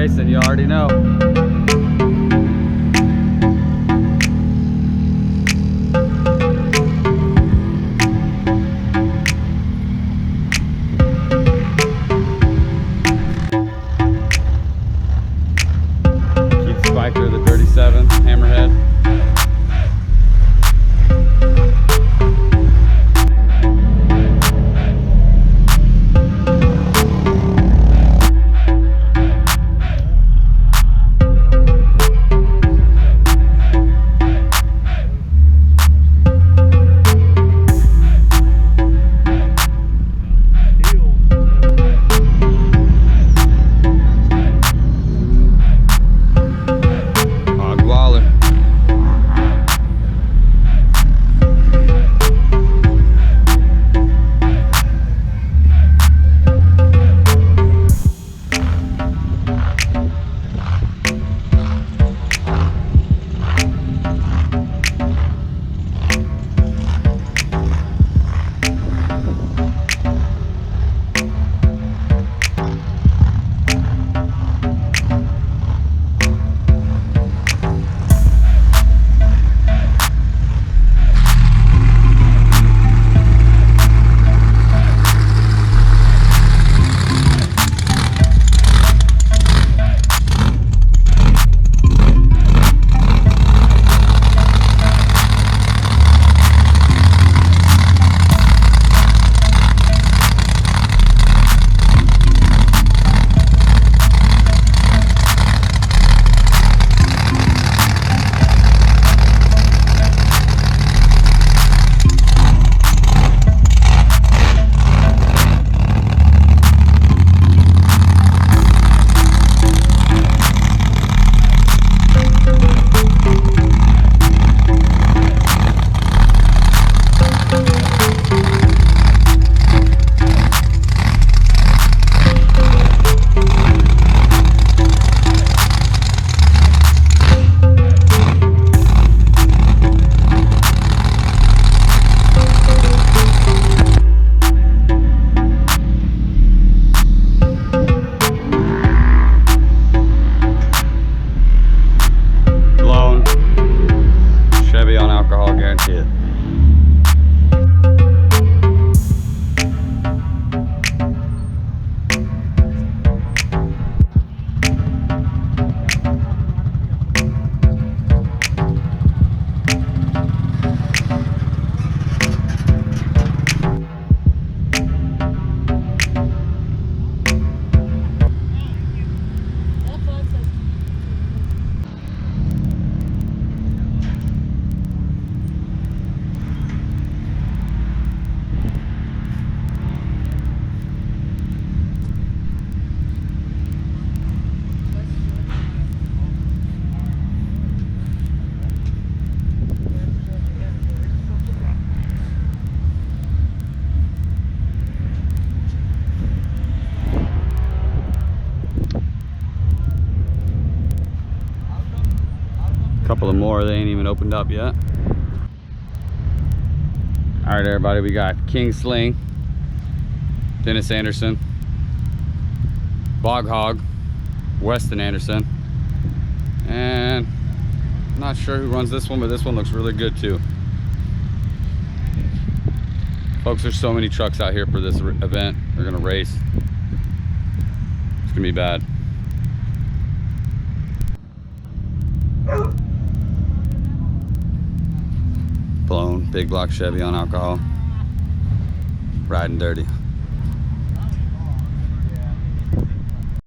racing, you already know. Keith Spiker, the 37, Hammerhead. Couple of more, they ain't even opened up yet. All right, everybody, we got King Sling, Dennis Anderson, Bog Hog, Weston Anderson, and I'm not sure who runs this one, but this one looks really good too. Folks, there's so many trucks out here for this event. They're gonna race. It's gonna be bad. Blown, big block Chevy on alcohol, riding dirty.